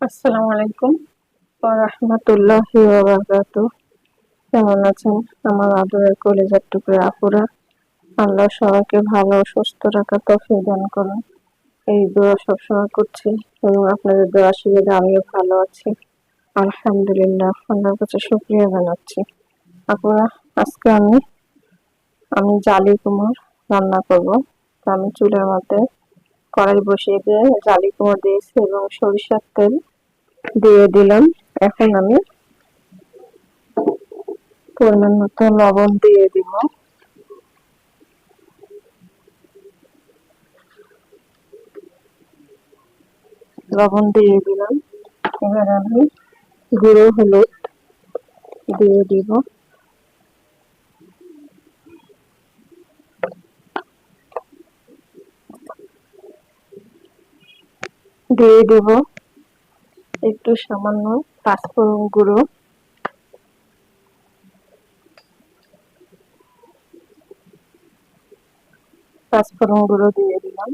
আসসালামু আলাইকুম ওয়া রাহমাতুল্লাহি ওয়া বারাকাতুহু। কেমন আছেন আমার আদরের কলিজার টুকরা আপুরা? আল্লাহ সবাইকে ভালো ও সুস্থ রাখার তৌফিক দান করুন, এই দোয়া সবসময় করছি এবং আপনাদের দোয়া আশীর্বাদে আমিও ভালো আছি। আলহামদুলিল্লাহ, আল্লাহর কাছে শুকরিয়া জানাচ্ছি। আপুরা, আজকে আমি জালি কুমড় রান্না করব। তো আমি চুলার মধ্যে কড়াই বসিয়ে দিয়ে জালি কুমড় দিয়েছি এবং সরিষার তেল দিয়ে দিলাম। এখন আমি পরিমাণ মতো লবণ দিয়ে দিব। লবণ দিয়ে দিলাম। এবার আমি গুঁড়ো হলুদ দিয়ে দিব। দিয়ে দিব একটু সামান্য পাঁচফোড়ন গুঁড়ো। পাঁচফোড়ন গুঁড়ো দিয়ে দিলাম।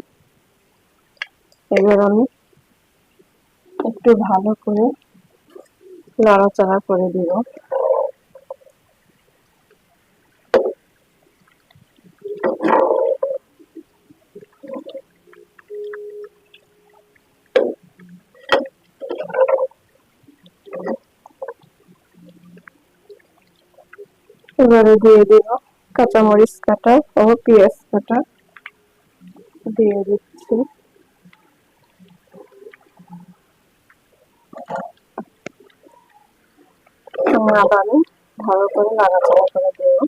এবার আমি একটু ভালো করে নাড়াচাড়া করে দিব। এবারে দিয়ে দিব কাঁচামরিচ কাটা ও পেঁয়াজ কাটা দিয়ে দিচ্ছি। আবার ভালো করে নাড়াচাড়া করে দেব।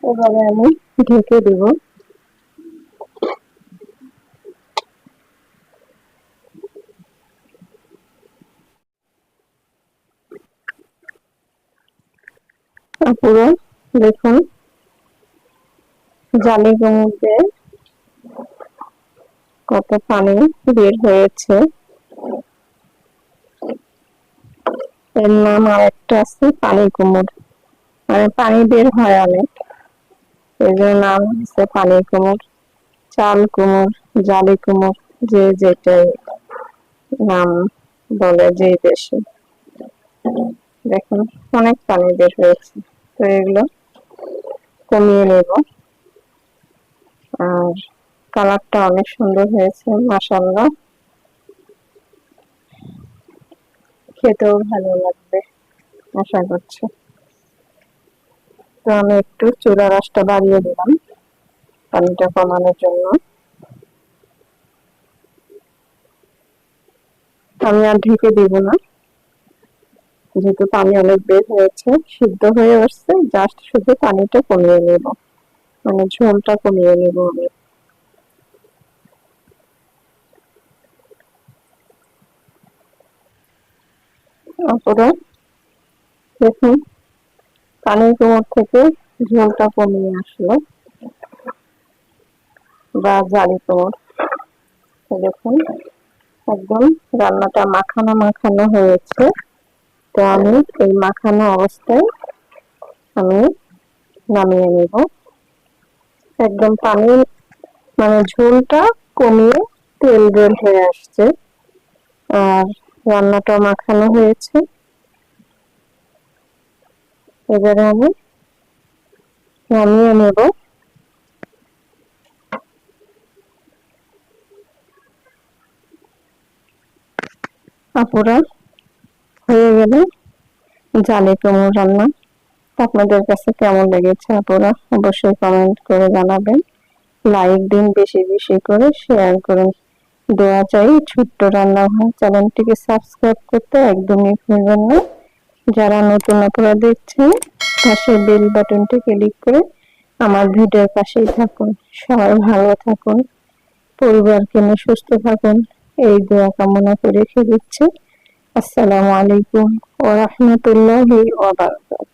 এবারে আমি ঢেকে দেব। পুরো দেখুন জালি কুমড়ো দিয়ে কত পানি বের হয়েছে। এর নাম আর একটা আছে পানি কুমড়, মানে পানি বের হয় অনেক, এই জন্য নাম হচ্ছে পানি কুমড়, চাল কুমড়, জালি কুমড়, যে যেটাই নাম বলে যে দেশে। দেখুন অনেক পানি বের হয়েছে। তো এগুলো কমিয়ে নেব। আর কালারটা অনেক সুন্দর হয়েছে মাশাআল্লাহ, খেতেও ভালো লাগবে আশা করছি। তো আমি একটু চুলার আঁচটা বাড়িয়ে দিলাম পানিটা কমানোর জন্য। আমি আর ঢেকে দিব না, যেহেতু পানি অনেক বের হয়েছে, সিদ্ধ হয়ে আসছে, জাস্ট শুধু পানিটা কমিয়ে নেব, মানে ঝোলটা কমিয়ে নেব আমি। তারপরে দেখুন পানির কোমর থেকে ঝোলটা কমিয়ে আসলো, বা জালি কোমর। দেখুন একদম রান্নাটা মাখানো মাখানো হয়েছে। তো আমি এই মাখানো অবস্থায় আমি নামিয়ে নেব। একদম পানি মানে ঝোলটা কমিয়ে তেল বের হয়ে আসছে, আর রান্নাটা মাখানো হয়েছে। এবারে আমি নামিয়ে নেব। আপুরা, হয়ে গেল জালি কুমড়ো রান্না। আপনাদের কাছে কেমন লেগেছে আপুরা অবশ্যই কমেন্ট করে জানাবেন। লাইক দিন, বেশি বেশি করে শেয়ার করুন। দোয়া চাই। ছোট্ট রান্নাঘর চ্যানেলটিকে সাবস্ক্রাইব করতে একদমই ভুলবেন না। যারা নতুন আপনারা দেখছেন, পাশে বেল বাটনটি ক্লিক করে আমার ভিডিওর পাশেই থাকুন। সবাই ভালো থাকুন, পরিবারকে নিয়ে সুস্থ থাকুন, এই দোয়া কামনা করে রেখে দিচ্ছি। আসসালামু আলাইকুম ওয়া রাহমাতুল্লাহি ওয়া বারাকাতুহু।